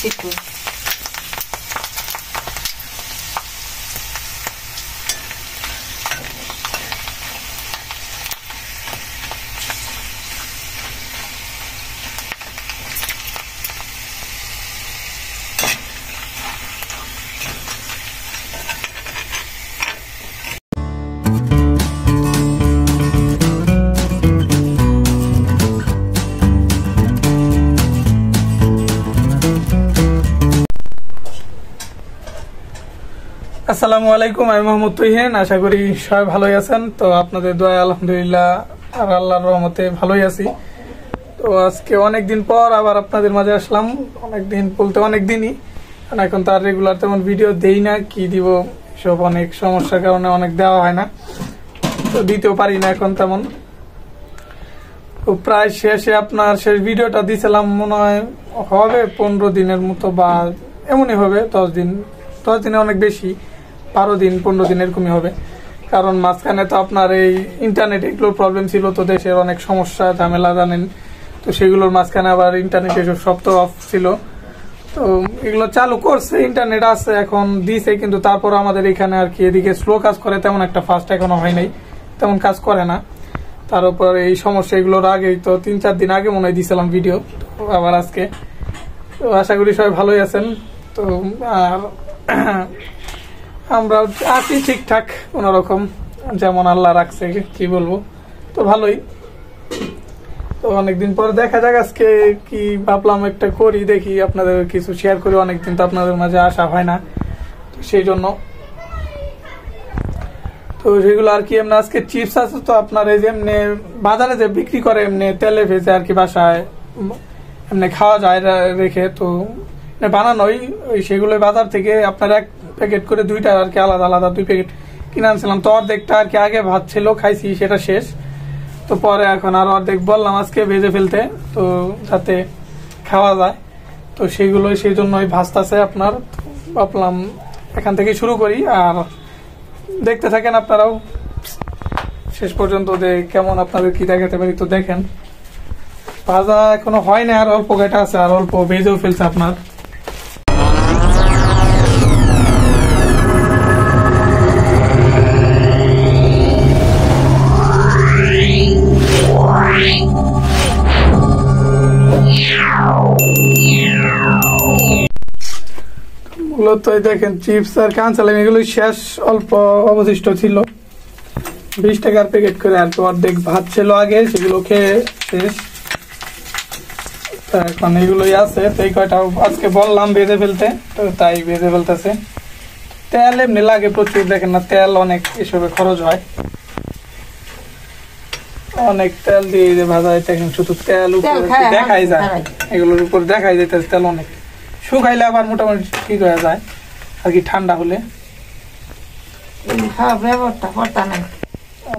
দিচ্ছি একটু। আসসালামু আলাইকুম, আমি মোহাম্মদ তুহিন। আশা করি সবাই ভালোই আছেন। তো আপনাদের দোয়া আলহামদুলিল্লাহ আর আল্লাহর রহমতে ভালোই আছি। তো আজকে অনেকদিন পর আবার আপনাদের মাঝে আসলাম। অনেকদিন বলতে অনেকদিনই, এখন তো আর রেগুলার তেমন ভিডিও দেই না, কি দিব সব অনেক সমস্যার কারণে অনেক দেওয়া হয় না, তো দিতেও পারি না এখন তেমন। তো প্রায় শেষে আপনার শেষ ভিডিওটা দিয়েছিলাম মনে হয় হবে 15 দিনের মতো, বা এমনই হবে 10 দিন, 10 দিনে অনেক বেশি, 12 দিন 15 দিন এরকমই হবে। কারণ মাঝখানে তো আপনার এই ইন্টারনেট এগুলোর প্রবলেম ছিল, তো দেশের অনেক সমস্যা ঝামেলা জানেন, তো সেগুলোর মাঝখানে আবার ইন্টারনেট এসব সব তো অফ ছিল। তো এগুলো চালু করছে, ইন্টারনেট আছে এখন দিছে, কিন্তু তারপর আমাদের এখানে আর কি এদিকে স্লো কাজ করে, তেমন একটা ফাস্ট এখনো হয় নাই, তেমন কাজ করে না। তার উপর এই সমস্যা এগুলোর আগেই তো 3-4 দিন আগে মনে হয় দিয়েছিলাম ভিডিও, আবার আজকে। তো আশা করি সবাই ভালোই আছেন। তো আর আমরা আছি ঠিকঠাক কোন রকম, যেমন আল্লাহ রাখছে, কি বলবো, তো ভালোই। তো অনেকদিন পর দেখা যাক আজকে কি ভাবলাম একটা করি, দেখি আপনাদের কিছু শেয়ার করি। অনেকদিন তো আপনাদের মাঝে আসা হয় না, তো সেই জন্য। তো সেগুলো আর কি এমনি আজকে চিপস আছে, তো আপনার এই যে এমনি বাজারে যে বিক্রি করে এমনি তেলে ভেজে আর কি বাসায় এমনি খাওয়া যায় রেখে, তো বানানোই ওই সেগুলো বাজার থেকে আপনার 1 প্যাকেট করে 2টা আর কি আলাদা আলাদা 2 প্যাকেট কিনে আনছিলাম। তো অর্ধেকটা আর কি আগে ভাত ছিল, খাইছি, সেটা শেষ। তো পরে এখন আর অর্ধেক বললাম আজকে ভেজে ফেলতে, তো যাতে খাওয়া যায়। তো সেগুলোই সেই জন্যই ভাজতেছে আপনার। ভাবলাম এখান থেকে শুরু করি, আর দেখতে থাকেন আপনারাও শেষ পর্যন্ত, কেমন আপনাদের কি দেখাতে পারি। তো দেখেন, ভাজা এখনো হয় না, আর অল্প কেটে আছে, আর অল্প ভেজেও ফেলছে আপনার। মূলত দেখেন চিপস আর কাঁচালাম এগুলো শেষ, অল্প অবশিষ্ট ছিল, 20 টাকার প্যাকেট করে, আর তো অর্ধেক ভাত ছিল আগে, সেগুলো খেয়ে শেষ। এখন এগুলোই আছে, তো এই কয়টা আজকে বললাম ভেজে ফেলতে, তো তাই ভেজে ফেলতেছে। তেল এমনি লাগে প্রচুর, দেখেন না, তেল অনেক এসবে খরচ হয়, অনেক তেল দিয়ে যে ভাজা, দেখেন শুধু তেল উপরে দেখাই যায়, এগুলোর উপর দেখাই যায় তেল অনেক। শুকাইলে আবার মোটামুটি ঠিক হয়ে যায় আর কি, ঠান্ডা হলে।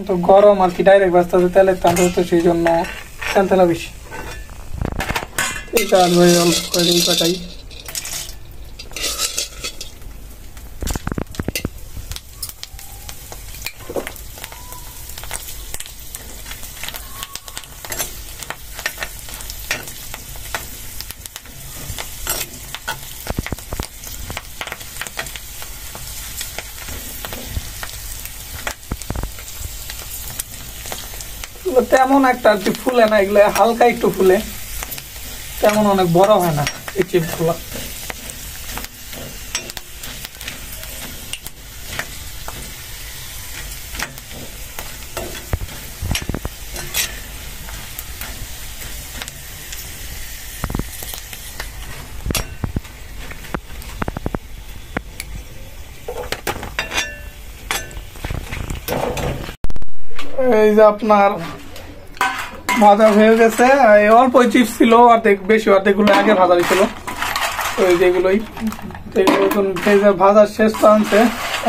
তো গরম আর কি, ডাইরেক্ট ভাজতে তেলের টান, তো সেই জন্য তেল তেলা বেশি। এইটা আর ভাই অল্প করে এই কটাই। তেমন একটা আর কি ফুলে না, এগুলো হালকা একটু ফুলে, তেমন অনেক বড় হয় না এই চিপস গুলো। এই যে আপনার ভাজা হয়ে গেছে, অল্প চিপস ছিল, অর্ধেক বেশি, অর্ধেক গুলো আগে ভাজা হয়েছিল। তো এই যেগুলোই ভাজার শেষ প্রান্তে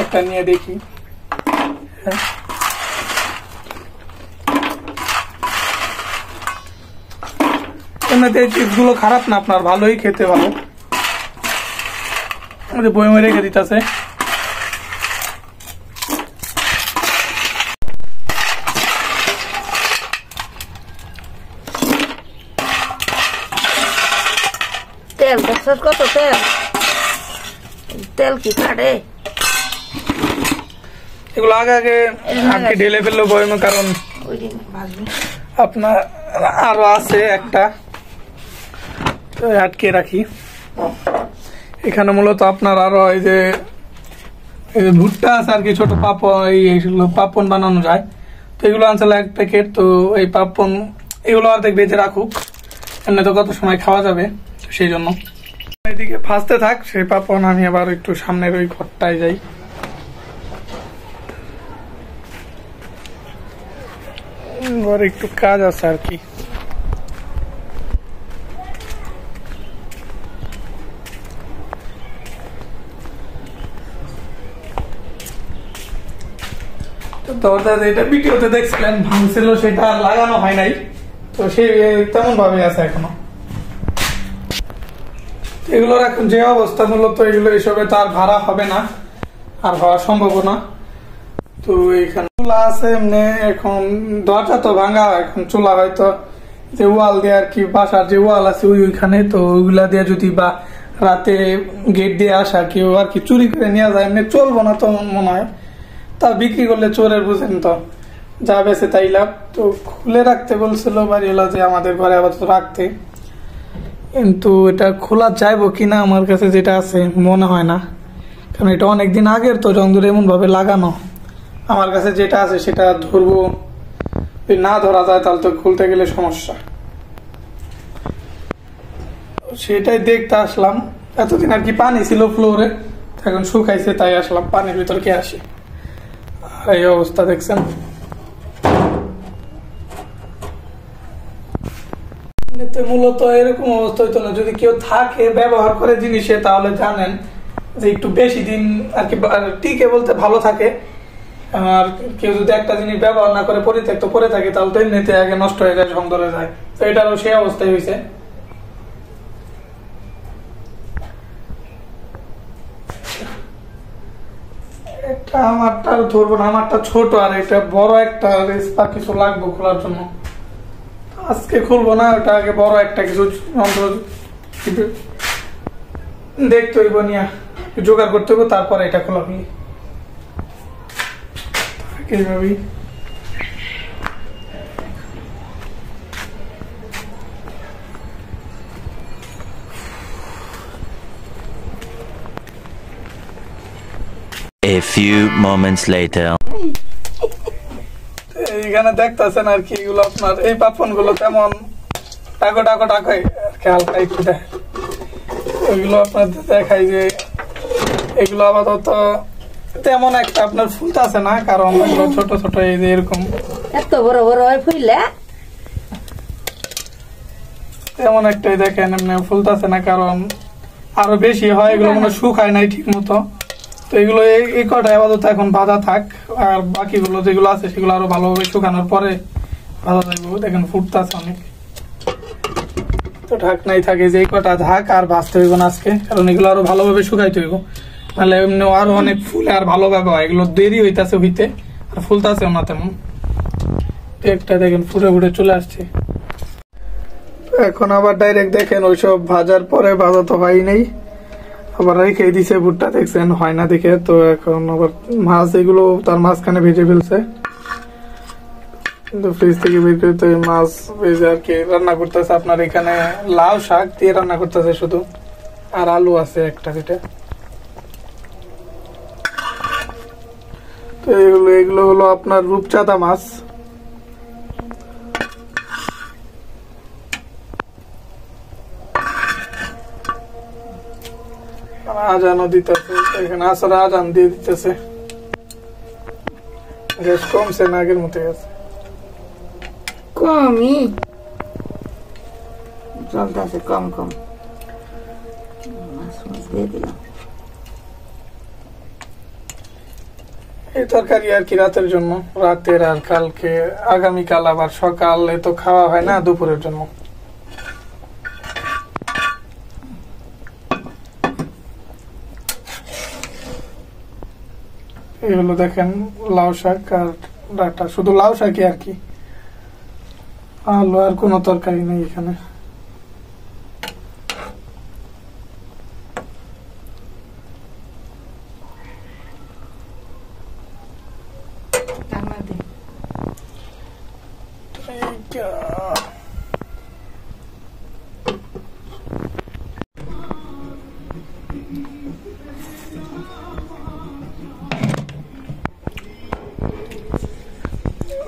একটা নিয়ে দেখি। এমনিতে এই চিপস গুলো খারাপ না আপনার, ভালোই খেতে, ভালো। বইমে রেখে দিতেছে। তেল তেল দেখছস কত তেল, তেল কি কাটে এগুলো আগে আগে আটকে ঢেলে ফেললো বয়মে, কারণ ওই দিন ভাজবি আপনার আরো আছে একটা, তো আটকে রাখি। এখানে মূলত আপনার আরো এই যে ভুট্টা আছে আর কি, ছোট পাপন, এইগুলো পাপন বানানো যায়, তো এগুলো আনছিল 1 প্যাকেট। তো এই পাপন এগুলো অর্ধেক বেঁচে রাখুক, এমনি তো কত সময় খাওয়া যাবে, সেই জন্য এদিকে ভাজতে থাক সেই পাপন। আমি আবার একটু সামনের ওই ঘরটায় যাই। এবার একটু কাজ আছে আর কি। দরজা যেটা ভিডিওতে দেখছিলেন ভাঙছিল, সেটা আর লাগানো হয় নাই, তো সে তেমন ভাবে আছে এখনো। এগুলোর এখন যে অবস্থা, মূলত এগুলো এসবে তো আর ভাড়া হবে না, আর হওয়া সম্ভব না। তো এখানে চুলা আছে এমনি, এখন দরজা তো ভাঙা, এখন চুলা হয়তো যে ওয়াল দিয়ে আর কি, বাসার যে ওয়াল আছে ওইখানে, তো ওইগুলা দিয়ে যদি বা রাতে গেট দিয়ে আসা কেউ আর কি চুরি করে নিয়ে যায়, এমনি চলবো না তো মনে হয়। তা বিক্রি করলে চোরের বুঝেন তো, যা বেছে তাই লাভ। তো খুলে রাখতে বলছিল বাড়িওয়ালা যে আমাদের ঘরে আপাতত রাখতে, কিন্তু এটা খোলা যাইবো কিনা আমার কাছে যেটা আছে মনে হয় না, কারণ এটা অনেকদিন আগের তো রং ধরে এমন ভাবে লাগানো। আমার কাছে যেটা আছে সেটা ধরবো, না ধরা যায় তাহলে তো খুলতে গেলে সমস্যা, সেটাই দেখতে আসলাম। এতদিন আর কি পানি ছিল ফ্লোরে, এখন শুকাইছে তাই আসলাম, পানির ভিতর কে আসে। আর এই অবস্থা দেখছেন। মূলত এরকম অবস্থা হইতো না, যদি কেউ থাকে ব্যবহার করে জিনিসে, তাহলে জানেন যে একটু বেশি দিন আর কি টিকে বলতে ভালো থাকে। আর কেউ যদি একটা জিনিস ব্যবহার না করে পরিত্যক্ত পরে থাকে, তাহলে তো এমনিতে আগে নষ্ট হয়ে যায়, ঝং ধরে যায়। তো এটারও সেই অবস্থায় হয়েছে। এটা আমারটা ধরবো না, আমারটা ছোট, আর এটা বড় একটা স্পার কিছু লাগবে খোলার জন্য। আজকে খুলবো না, ওটা আগে বড় একটা কিছু যন্ত্র দেখতে হইব, নিয়ে জোগাড় করতে হইব, তারপরে এটা খোলা হই। এইভাবেই A few moments later. এইখানে দেখতেছেন আর কি, এগুলো আপনার এই পাপন গুলো তেমন টাকো টাকো টাকাই হালকা একটু দেয়। ওইগুলো আপনার দেখাই যে এগুলো আপাতত তেমন একটা আপনার ফুলতেছে না, কারণ এগুলো ছোট ছোট এই যে এরকম এত বড় বড় হয় ফুললে তেমন একটাই দেখেন এমনি ফুলতেছে না, কারণ আরো বেশি হয় এগুলো মনে শুকায় নাই ঠিক মতো। তো এগুলো এই কটাই আপাতত এখন বাঁধা থাক, আর বাকিগুলো যেগুলো আছে সেগুলো আরো ভালোভাবে শুকানোর পরে বাঁধা যাবে। দেখেন ফুটতেছে অনেক, তো ঢাক নাই থাকে যে এই কটা ঢাক, আর ভাজতে হইব না আজকে, কারণ এগুলো আরো ভালোভাবে শুকাইতে হইব, নাহলে এমনি আরো অনেক ফুলে আর ভালোভাবে হয়। এগুলো দেরি হইতাছে হইতে, আর ফুলতেছেও না তেমন। একটা দেখেন ফুটে ফুটে চলে আসছে। এখন আবার ডাইরেক্ট দেখেন ওইসব ভাজার পরে ভাজা তো হয় নাই, আবার রেখে দিছে ভুট্টা, দেখছেন হয় না দেখে। তো এখন আবার মাছ এগুলো তার মাঝখানে ভেজে ফেলছে, কিন্তু ফ্রিজ থেকে বের করে তো মাছ ভেজে আর কি রান্না করতেছে। আপনার এখানে লাউ শাক দিয়ে রান্না করতেছে শুধু, আর আলু আছে একটা যেটা। তো এগুলো হলো আপনার রূপচাঁদা মাছ। আজানও দিতেছে, এখানে আসলে আজান দিয়ে দিতেছে। গ্যাস কমছে না আগের মতো আছে, কমই জলটা আছে, কম কম মাছ মাছ দিয়ে দিলাম। এই তরকারি আর কি রাতের জন্য, রাতের আর কালকে আগামীকাল আবার সকালে তো খাওয়া হয় না, দুপুরের জন্য। এই হলো দেখেন লাউ শাক আর ডাটা, শুধু লাউ শাকই আর কি, আলু আর কোনো তরকারি নেই এখানে। ঢাকনা দিই।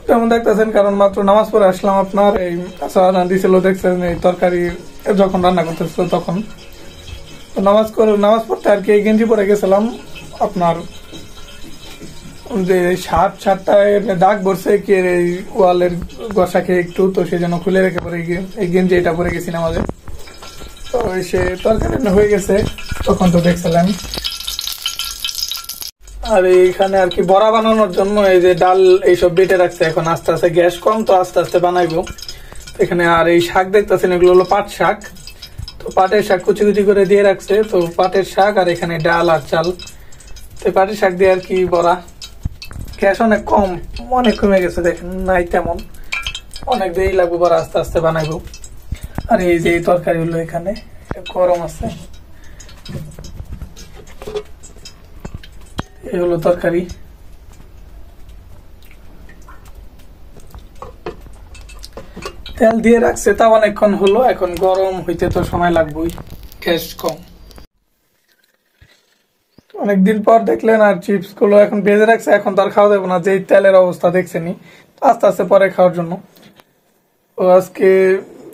যেমন দেখতেছেন, কারণ মাত্র নামাজ পড়ে আসলাম, আপনার এই আচ্ছা দিছিল দেখছেন এই তরকারি যখন রান্না করতেছিল তখন নামাজ পড়তে আর কি এই গেঞ্জি পরে গেছিলাম। আপনার যে শার্টটা দাগ পড়ছে কি এই ওয়ালের গসা খেয়ে একটু, তো সেই জন্য খুলে রেখে পরে এই গেঞ্জি এটা পরে গেছি নামাজে। তো সে তরকারি হয়ে গেছে তখন তো দেখছিলাম। আর এইখানে আর কি বড়া বানানোর জন্য এই যে ডাল এইসব বেটে রাখছে, এখন আস্তে আস্তে গ্যাস কম তো আস্তে আস্তে বানাইবো এখানে। আর এই শাক দেখতেছেন, এগুলো হলো পাট শাক। তো পাটের শাক কুচি কুচি করে দিয়ে রাখছে, তো পাটের শাক আর এখানে ডাল আর চাল। তো পাটের শাক দিয়ে আর কি বড়া। গ্যাস অনেক কম, অনেক কমে গেছে, দেখেন নাই তেমন, অনেক দেরি লাগবে বড়া আস্তে আস্তে বানাইবো। আর এই যে তরকারি হলো এখানে গরম আছে, এই হলো তরকারি। তেল দিয়ে রাখছে, তা অনেকক্ষণ হলো, এখন গরম হইতে তো সময় লাগবেই, গ্যাস কম। অনেকদিন পর দেখলেন, আর চিপস গুলো এখন ভেজে রাখছে, এখন তো আর খাওয়া যাবে না, যে তেলের অবস্থা দেখছেনি, আস্তে আস্তে পরে খাওয়ার জন্য। তো আজকে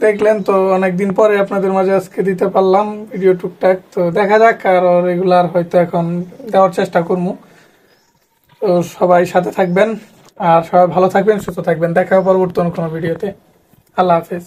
দেখলেন তো অনেকদিন পরে আপনাদের মাঝে আজকে দিতে পারলাম ভিডিও টুকটাক। তো দেখা যাক, আর রেগুলার হয়তো এখন দেওয়ার চেষ্টা করবো। তো সবাই সাথে থাকবেন, আর সবাই ভালো থাকবেন, সুস্থ থাকবেন। দেখা হবে পরবর্তী কোনো ভিডিওতে। আল্লাহ হাফেজ।